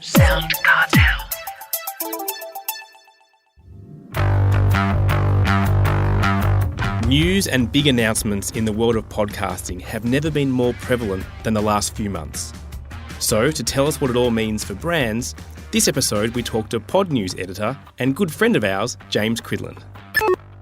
SoundCartel. News and big announcements in the world of podcasting have never been more prevalent than the last few months. So, to tell us what it all means for brands, this episode we talked to Pod News editor and good friend of ours, James Cridland.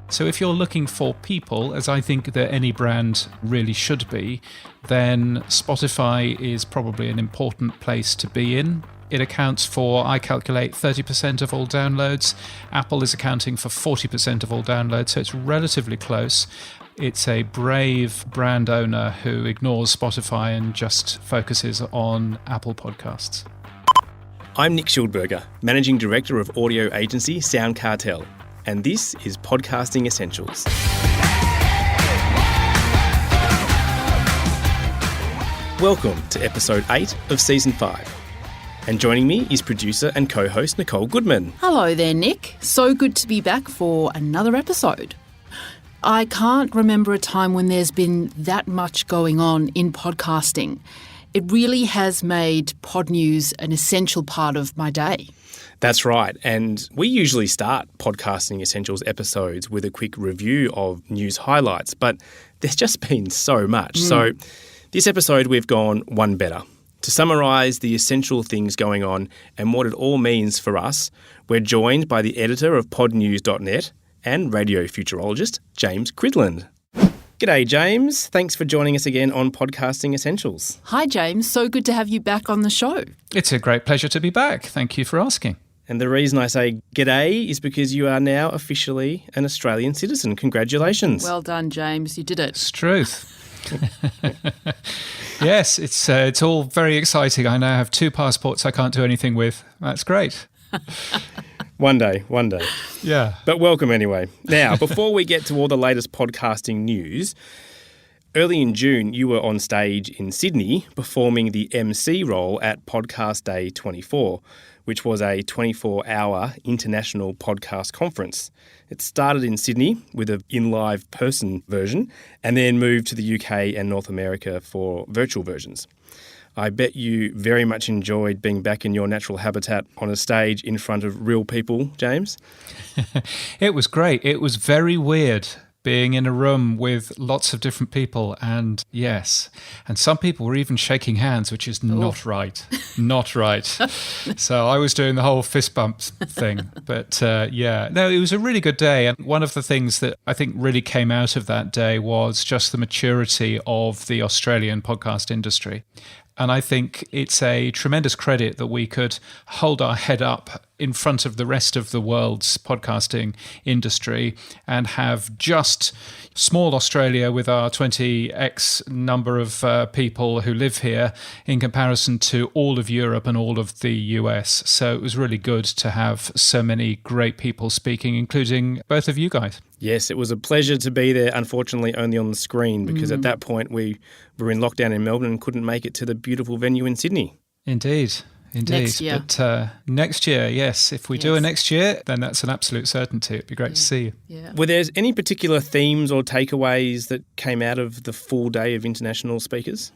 So if you're looking for people, as I think that any brand really should be, then Spotify is probably an important place to be in. It accounts for, I calculate, 30% of all downloads. Apple is accounting for 40% of all downloads, so it's relatively close. It's a brave brand owner who ignores Spotify and just focuses on Apple Podcasts. I'm Nick Schildberger, Managing Director of audio agency SoundCartel, and this is Podcasting Essentials. Welcome to episode 8 of season 5. And joining me is producer and co-host Nicole Goodman. Hello there, Nick. So good to be back for another episode. I can't remember a time when there's been that much going on in podcasting. It really has made pod news an essential part of my day. That's right, and we usually start Podcasting Essentials episodes with a quick review of news highlights, but there's just been so much. So this episode we've gone one better. To summarise the essential things going on and what it all means for us, we're joined by the editor of podnews.net and radio futurologist, James Cridland. G'day, James. Thanks for joining us again on Podcasting Essentials. Hi, James. So good to have you back on the show. It's a great pleasure to be back. Thank you for asking. And the reason I say g'day is because you are now officially an Australian citizen. Congratulations. Well done, James. You did it. It's truth. Yes, it's all very exciting. I now have 2 passports I can't do anything with. That's great. One day. Yeah. But welcome anyway. Now, before we get to all the latest podcasting news, early in June you were on stage in Sydney performing the MC role at Podcast Day 24, which was a 24-hour international podcast conference. It started in Sydney with an in-live person version and then moved to the UK and North America for virtual versions. I bet you very much enjoyed being back in your natural habitat on a stage in front of real people, James. It was great. It was very weird being in a room with lots of different people, and yes, and some people were even shaking hands, which is not right. Not right. So I was doing the whole fist bumps thing. But it was a really good day. And one of the things that I think really came out of that day was just the maturity of the Australian podcast industry. And I think it's a tremendous credit that we could hold our head up in front of the rest of the world's podcasting industry and have just small Australia with our 20x number of people who live here in comparison to all of Europe and all of the US. So it was really good to have so many great people speaking, including both of you guys. Yes, it was a pleasure to be there, unfortunately only on the screen, because at that point we were in lockdown in Melbourne and couldn't make it to the beautiful venue in Sydney. Indeed. Next year. But next year, yes. If we do it next year, then that's an absolute certainty. It'd be great to see you. Yeah. Were there any particular themes or takeaways that came out of the full day of international speakers?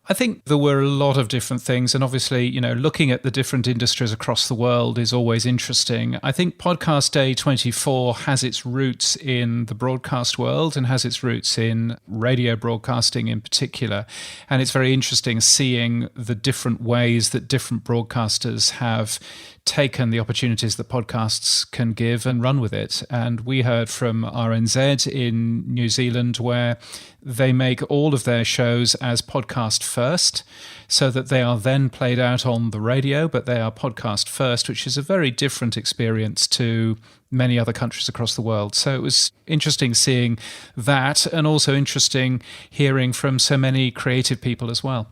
I think there were a lot of different things, and obviously, looking at the different industries across the world is always interesting. I think Podcast Day 24 has its roots in the broadcast world and has its roots in radio broadcasting in particular, and it's very interesting seeing the different ways that different broadcasters have taken the opportunities that podcasts can give and run with it. And we heard from RNZ in New Zealand, where they make all of their shows as podcast first, so that they are then played out on the radio, but they are podcast first, which is a very different experience to many other countries across the world. So it was interesting seeing that, and also interesting hearing from so many creative people as well.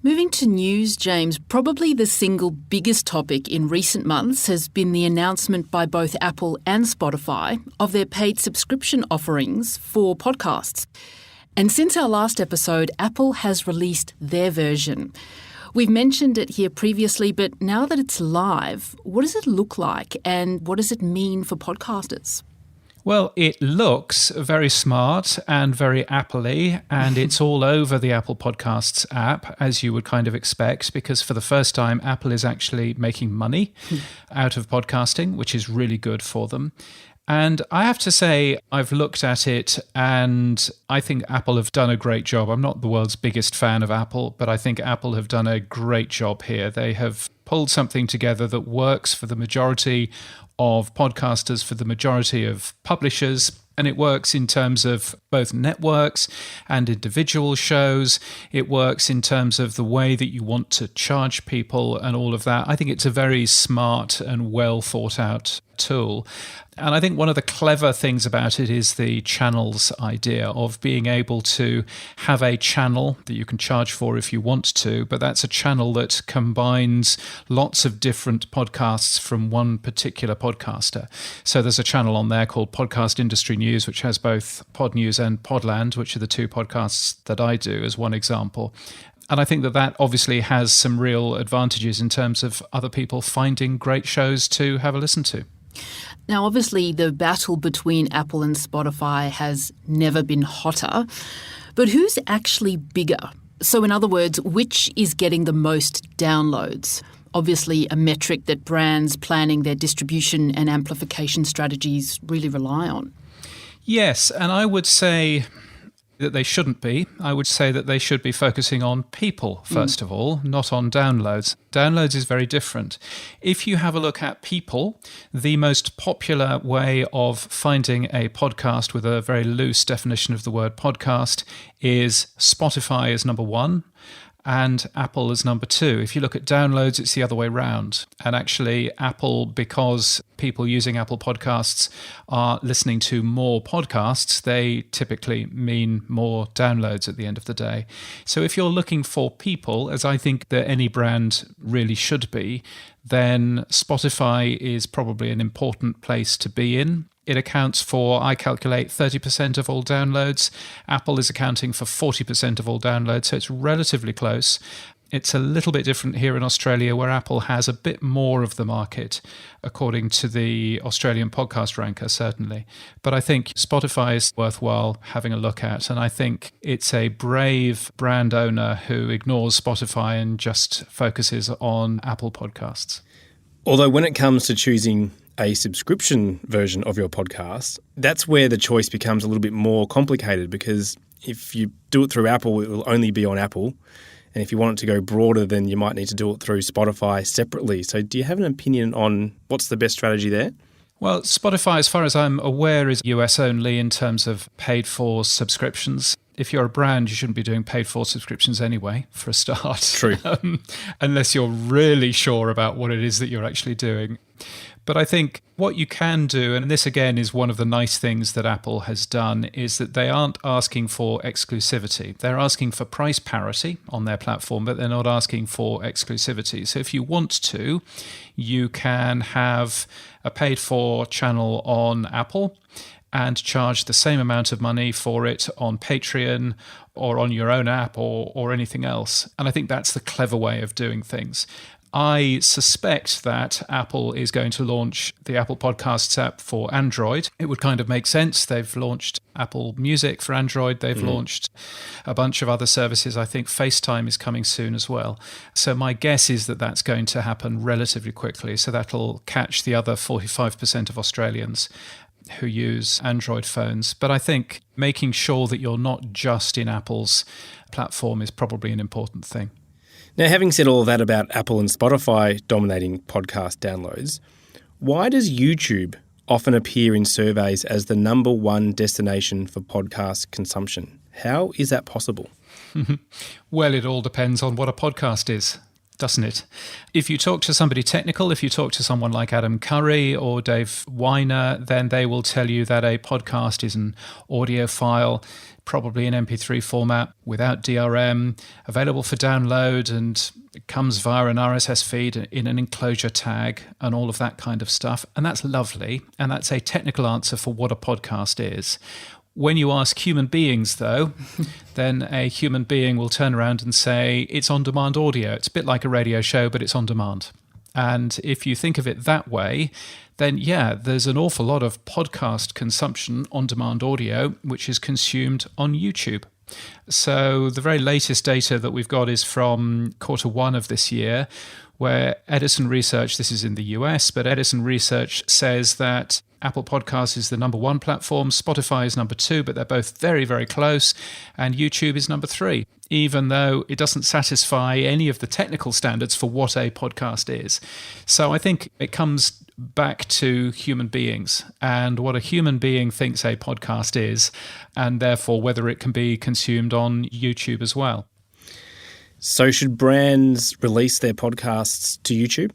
Moving to news, James, probably the single biggest topic in recent months has been the announcement by both Apple and Spotify of their paid subscription offerings for podcasts. And since our last episode, Apple has released their version. We've mentioned it here previously, but now that it's live, what does it look like and what does it mean for podcasters? Well, it looks very smart and very Apple-y, and it's all over the Apple Podcasts app, as you would kind of expect, because for the first time, Apple is actually making money out of podcasting, which is really good for them. And I have to say, I've looked at it and I think Apple have done a great job. I'm not the world's biggest fan of Apple, but I think Apple have done a great job here. They have pulled something together that works for the majority of podcasters, for the majority of publishers, and it works in terms of both networks and individual shows. It works in terms of the way that you want to charge people and all of that. I think it's a very smart and well thought out tool. And I think one of the clever things about it is the channels idea of being able to have a channel that you can charge for if you want to, but that's a channel that combines lots of different podcasts from one particular podcaster. So there's a channel on there called Podcast Industry News, which has both Pod News and Podland, which are the two podcasts that I do as one example. And I think that that obviously has some real advantages in terms of other people finding great shows to have a listen to. Now, obviously, the battle between Apple and Spotify has never been hotter, but who's actually bigger? So, in other words, which is getting the most downloads? Obviously, a metric that brands planning their distribution and amplification strategies really rely on. Yes, and I would say that they shouldn't be. I would say that they should be focusing on people, first of all, not on downloads. Downloads is very different. If you have a look at people, the most popular way of finding a podcast with a very loose definition of the word podcast is Spotify is number one and Apple is number two. If you look at downloads, it's the other way round. And actually, Apple, because people using Apple Podcasts are listening to more podcasts, they typically mean more downloads at the end of the day. So if you're looking for people, as I think that any brand really should be, then Spotify is probably an important place to be in. It accounts for, I calculate, 30% of all downloads. Apple is accounting for 40% of all downloads, so it's relatively close. It's a little bit different here in Australia, where Apple has a bit more of the market, according to the Australian podcast ranker, certainly. But I think Spotify is worthwhile having a look at, and I think it's a brave brand owner who ignores Spotify and just focuses on Apple Podcasts. Although when it comes to choosing a subscription version of your podcast, that's where the choice becomes a little bit more complicated, because if you do it through Apple, it will only be on Apple. And if you want it to go broader, then you might need to do it through Spotify separately. So do you have an opinion on what's the best strategy there? Well, Spotify, as far as I'm aware, is US only in terms of paid for subscriptions. If you're a brand, you shouldn't be doing paid for subscriptions anyway, for a start. True. Unless you're really sure about what it is that you're actually doing. But I think what you can do, and this again is one of the nice things that Apple has done, is that they aren't asking for exclusivity. They're asking for price parity on their platform, but they're not asking for exclusivity. So if you want to, you can have a paid for channel on Apple and charge the same amount of money for it on Patreon or on your own app or anything else. And I think that's the clever way of doing things. I suspect that Apple is going to launch the Apple Podcasts app for Android. It would kind of make sense. They've launched Apple Music for Android. They've launched a bunch of other services. I think FaceTime is coming soon as well. So my guess is that that's going to happen relatively quickly. So that'll catch the other 45% of Australians who use Android phones. But I think making sure that you're not just in Apple's platform is probably an important thing. Now, having said all of that about Apple and Spotify dominating podcast downloads, why does YouTube often appear in surveys as the number one destination for podcast consumption? How is that possible? Well, it all depends on what a podcast is, doesn't it? If you talk to somebody technical, if you talk to someone like Adam Curry or Dave Weiner, then they will tell you that a podcast is an audio file, probably in MP3 format, without DRM, available for download, and it comes via an RSS feed in an enclosure tag and all of that kind of stuff. And that's lovely. And that's a technical answer for what a podcast is. When you ask human beings, though, then a human being will turn around and say, it's on-demand audio. It's a bit like a radio show, but it's on demand. And if you think of it that way, then yeah, there's an awful lot of podcast consumption, on-demand audio, which is consumed on YouTube. So the very latest data that we've got is from Q1 of this year, where Edison Research, this is in the US, but Edison Research says that Apple Podcasts is the number 1 platform, Spotify is number 2, but they're both very, very close, and YouTube is number 3, even though it doesn't satisfy any of the technical standards for what a podcast is. So I think it comes back to human beings and what a human being thinks a podcast is, and therefore whether it can be consumed on YouTube as well. So should brands release their podcasts to YouTube?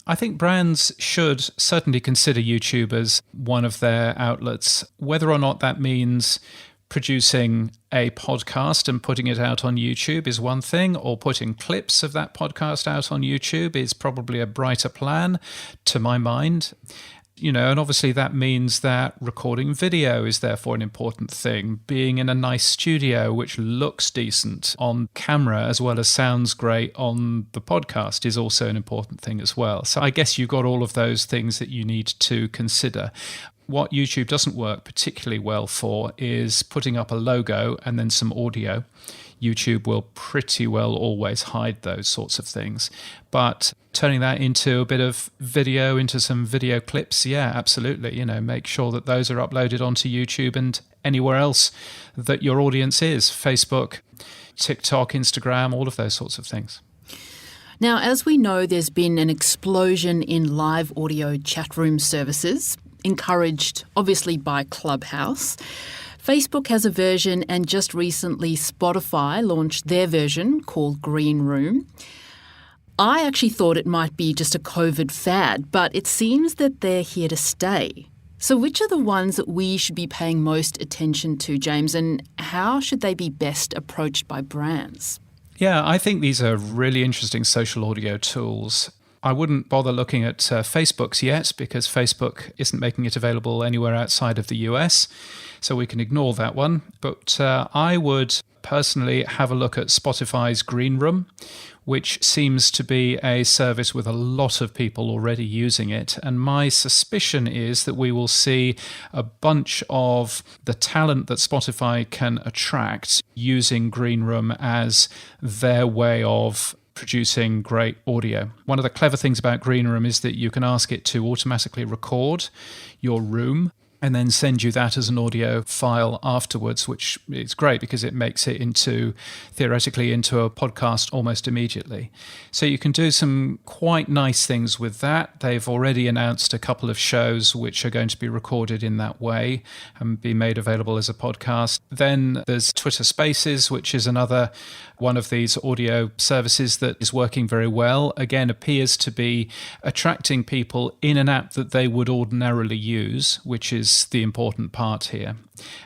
I think brands should certainly consider YouTube as one of their outlets. Whether or not that means producing a podcast and putting it out on YouTube is one thing, or putting clips of that podcast out on YouTube is probably a brighter plan, to my mind. You know, and obviously that means that recording video is therefore an important thing. Being in a nice studio which looks decent on camera as well as sounds great on the podcast is also an important thing as well. So I guess you've got all of those things that you need to consider. What YouTube doesn't work particularly well for is putting up a logo and then some audio. YouTube will pretty well always hide those sorts of things. But turning that into a bit of video, into some video clips, yeah, absolutely. You know, make sure that those are uploaded onto YouTube and anywhere else that your audience is. Facebook, TikTok, Instagram, all of those sorts of things. Now, as we know, there's been an explosion in live audio chat room services, encouraged obviously by Clubhouse. Facebook has a version, and just recently Spotify launched their version called Green Room. I actually thought it might be just a COVID fad, but it seems that they're here to stay. So which are the ones that we should be paying most attention to, James, and how should they be best approached by brands? Yeah, I think these are really interesting social audio tools. I wouldn't bother looking at Facebook's yet because Facebook isn't making it available anywhere outside of the US, so we can ignore that one. But I would personally have a look at Spotify's Green Room, which seems to be a service with a lot of people already using it. And my suspicion is that we will see a bunch of the talent that Spotify can attract using Green Room as their way of producing great audio. One of the clever things about Green Room is that you can ask it to automatically record your room and then send you that as an audio file afterwards, which is great because it makes it theoretically into a podcast almost immediately. So you can do some quite nice things with that. They've already announced a couple of shows which are going to be recorded in that way and be made available as a podcast. Then there's Twitter Spaces, which is another one of these audio services that is working very well. Again, appears to be attracting people in an app that they would ordinarily use, which is the important part here.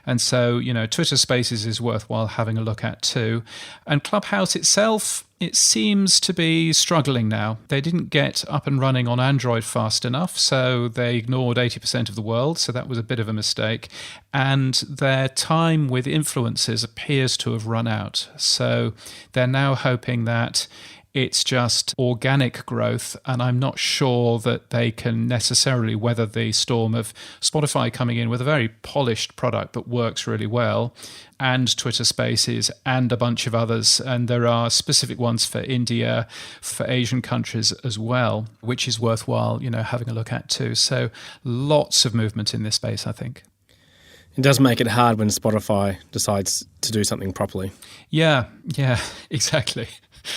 And so, you know, Twitter Spaces is worthwhile having a look at too. And Clubhouse itself, it seems to be struggling now. They didn't get up and running on Android fast enough, so they ignored 80% of the world, so that was a bit of a mistake. And their time with influencers appears to have run out. So they're now hoping that it's just organic growth, and I'm not sure that they can necessarily weather the storm of Spotify coming in with a very polished product that works really well, and Twitter Spaces and a bunch of others. And there are specific ones for India, for Asian countries as well, which is worthwhile, you know, having a look at too. So lots of movement in this space, I think. It does make it hard when Spotify decides to do something properly. Yeah, exactly.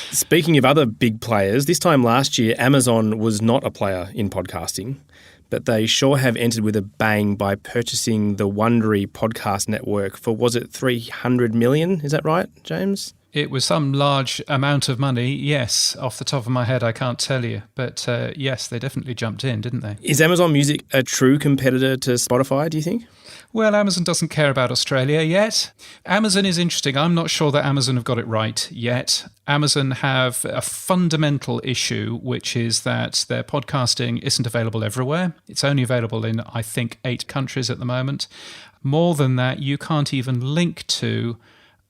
Speaking of other big players, this time last year, Amazon was not a player in podcasting, but they sure have entered with a bang by purchasing the Wondery podcast network for, was it 300 million? Is that right, James? It was some large amount of money, yes. Off the top of my head, I can't tell you. But yes, they definitely jumped in, didn't they? Is Amazon Music a true competitor to Spotify, do you think? Well, Amazon doesn't care about Australia yet. Amazon is interesting. I'm not sure that Amazon have got it right yet. Amazon have a fundamental issue, which is that their podcasting isn't available everywhere. It's only available in, I think, 8 countries at the moment. More than that, you can't even link to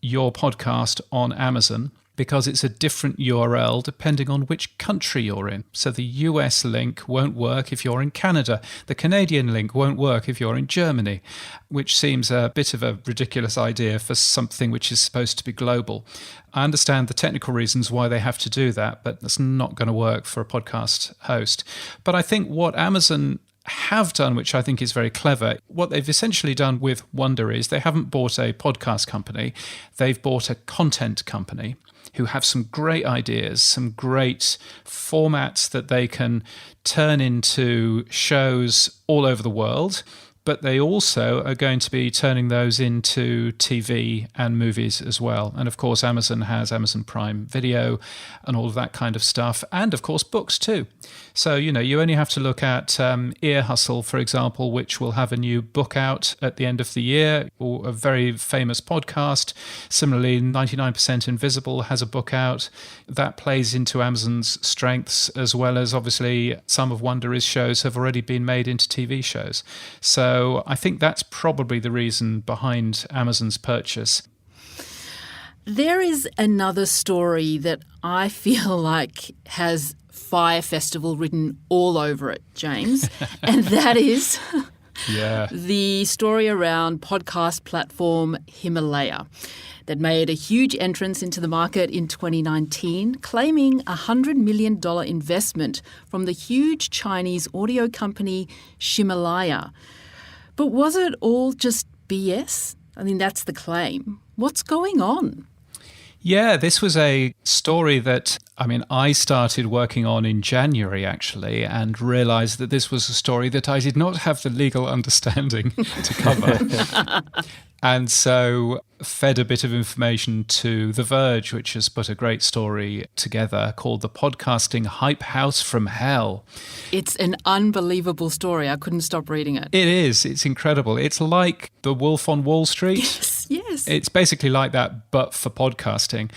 your podcast on Amazon. because it's a different URL depending on which country you're in. So the US link won't work if you're in Canada. The Canadian link won't work if you're in Germany, which seems a bit of a ridiculous idea for something which is supposed to be global. I understand the technical reasons why they have to do that, but that's not going to work for a podcast host. But I think what Amazon have done, which I think is very clever, what they've essentially done with Wonder is they haven't bought a podcast company, they've bought a content company who have some great ideas, some great formats that they can turn into shows all over the world. But they also are going to be turning those into TV and movies as well. And of course, Amazon has Amazon Prime Video and all of that kind of stuff. And of course, books too. So, you only have to look at Ear Hustle, for example, which will have a new book out at the end of the year, or a very famous podcast. Similarly, 99% Invisible has a book out. That plays into Amazon's strengths, as well as obviously some of Wondery's shows have already been made into TV shows. So I think that's probably the reason behind Amazon's purchase. There is another story that I feel like has Fire Festival written all over it, James, and that is the story around podcast platform Himalaya that made a huge entrance into the market in 2019, claiming a $100 million investment from the huge Chinese audio company Himalaya. But was it all just BS? I mean, that's the claim. What's going on? Yeah, this was a story that, I started working on in January, actually, and realized that this was a story that I did not have the legal understanding to cover. And so fed a bit of information to The Verge, which has put a great story together called The Podcasting Hype House from Hell. It's an unbelievable story. I couldn't stop reading it. It is. It's incredible. It's like The Wolf on Wall Street. Yes. It's basically like that, but for podcasting.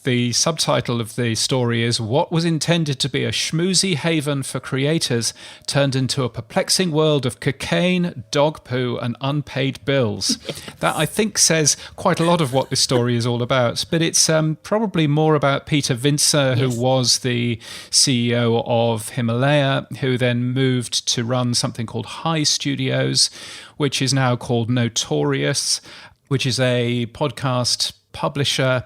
The subtitle of the story is What Was Intended to Be a Schmoozy Haven for Creators Turned into a Perplexing World of Cocaine, Dog Poo and Unpaid Bills. Yes. That, I think, says quite a lot of what this story is all about. But it's probably more about Peter Vincer, who was the CEO of Himalaya, who then moved to run something called High Studios, which is now called Notorious, which is a podcast publisher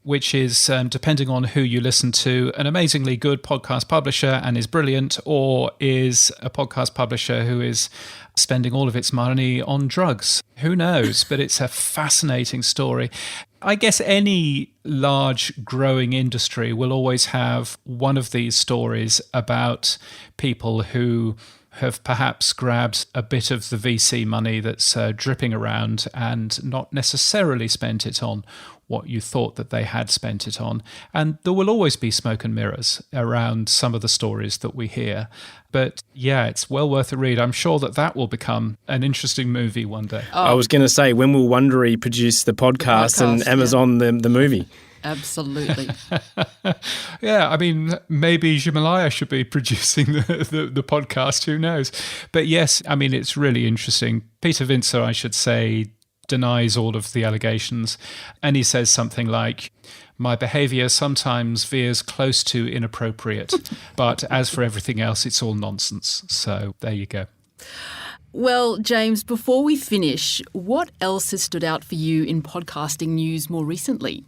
which is, depending on who you listen to, an amazingly good podcast publisher and is brilliant, or is a podcast publisher who is spending all of its money on drugs. Who knows? But it's a fascinating story. I guess any large growing industry will always have one of these stories about people who have perhaps grabbed a bit of the VC money that's dripping around and not necessarily spent it on what you thought that they had spent it on. And there will always be smoke and mirrors around some of the stories that we hear. But yeah, it's well worth a read. I'm sure that will become an interesting movie one day. I was going to say, when will Wondery produce the podcast and Amazon the movie? Absolutely. Yeah, maybe Himalaya should be producing the podcast, who knows? But yes, it's really interesting. Peter Vincer, I should say, denies all of the allegations. And he says something like, my behaviour sometimes veers close to inappropriate, but as for everything else, it's all nonsense. So there you go. Well, James, before we finish, what else has stood out for you in podcasting news more recently?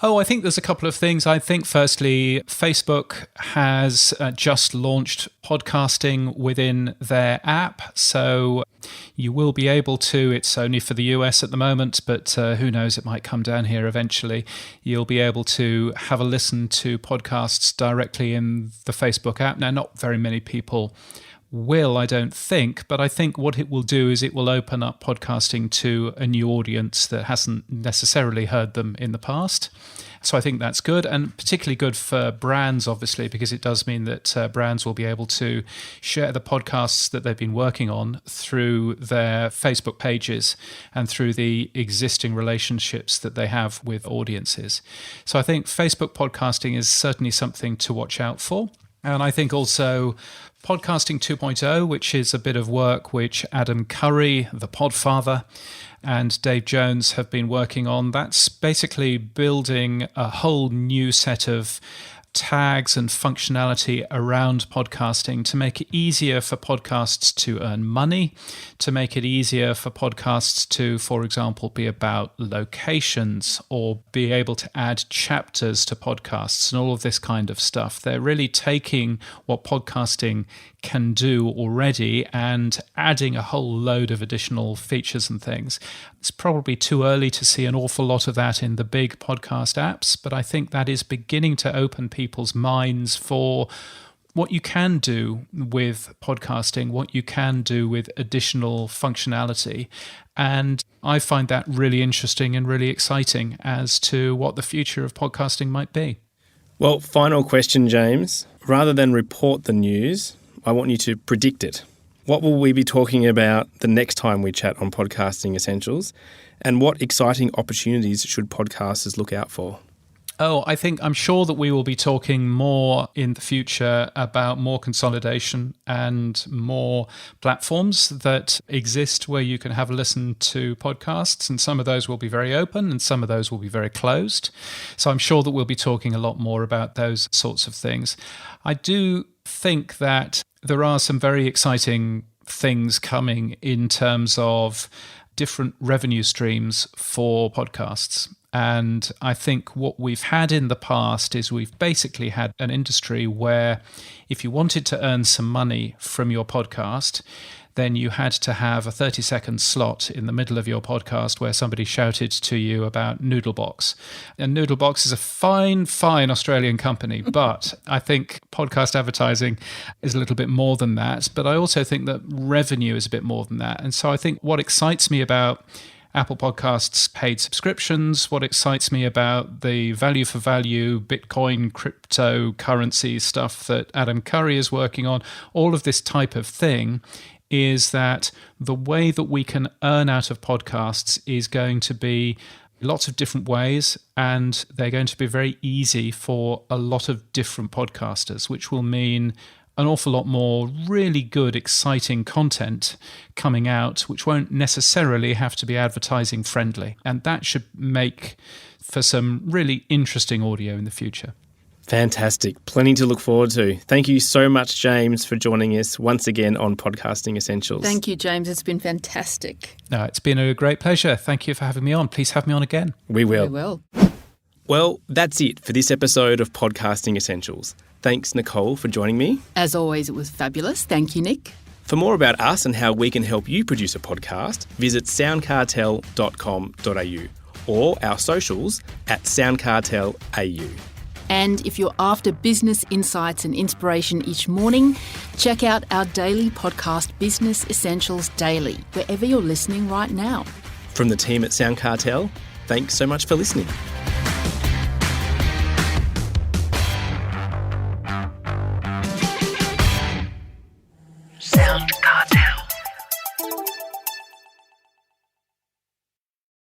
Oh, I think there's a couple of things. I think, firstly, Facebook has just launched podcasting within their app. So you will be able to, it's only for the US at the moment, but who knows, it might come down here eventually. You'll be able to have a listen to podcasts directly in the Facebook app. Now, not very many people will, I don't think, but I think what it will do is it will open up podcasting to a new audience that hasn't necessarily heard them in the past. So I think that's good, and particularly good for brands, obviously, because it does mean that brands will be able to share the podcasts that they've been working on through their Facebook pages and through the existing relationships that they have with audiences. So I think Facebook podcasting is certainly something to watch out for. And I think also Podcasting 2.0, which is a bit of work which Adam Curry, the Podfather, and Dave Jones have been working on. That's basically building a whole new set of tags and functionality around podcasting to make it easier for podcasts to earn money, to make it easier for podcasts to, for example, be about locations or be able to add chapters to podcasts and all of this kind of stuff. They're really taking what podcasting can do already and adding a whole load of additional features and things. It's probably too early to see an awful lot of that in the big podcast apps, but I think that is beginning to open people's minds for what you can do with podcasting, what you can do with additional functionality. And I find that really interesting and really exciting as to what the future of podcasting might be. Well, final question, James. Rather than report the news, I want you to predict it. What will we be talking about the next time we chat on Podcasting Essentials? And what exciting opportunities should podcasters look out for? I'm sure that we will be talking more in the future about more consolidation and more platforms that exist where you can have a listen to podcasts. And some of those will be very open and some of those will be very closed. So I'm sure that we'll be talking a lot more about those sorts of things. I do think that there are some very exciting things coming in terms of different revenue streams for podcasts. And I think what we've had in the past is we've basically had an industry where if you wanted to earn some money from your podcast, then you had to have a 30-second slot in the middle of your podcast where somebody shouted to you about Noodlebox. And Noodlebox is a fine Australian company, but I think podcast advertising is a little bit more than that. But I also think that revenue is a bit more than that. And so I think what excites me about Apple Podcasts paid subscriptions, what excites me about the value for value, Bitcoin, cryptocurrency stuff that Adam Curry is working on, all of this type of thing, is that the way that we can earn out of podcasts is going to be lots of different ways, and they're going to be very easy for a lot of different podcasters, which will mean an awful lot more really good, exciting content coming out, which won't necessarily have to be advertising friendly. And that should make for some really interesting audio in the future. Fantastic. Plenty to look forward to. Thank you so much, James, for joining us once again on Podcasting Essentials. Thank you, James. It's been fantastic. No, it's been a great pleasure. Thank you for having me on. Please have me on again. We will. We will. Well, that's it for this episode of Podcasting Essentials. Thanks, Nicole, for joining me. As always, it was fabulous. Thank you, Nick. For more about us and how we can help you produce a podcast, visit soundcartel.com.au or our socials at SoundCartelAU. And if you're after business insights and inspiration each morning, check out our daily podcast, Business Essentials Daily, wherever you're listening right now. From the team at SoundCartel, thanks so much for listening. SoundCartel.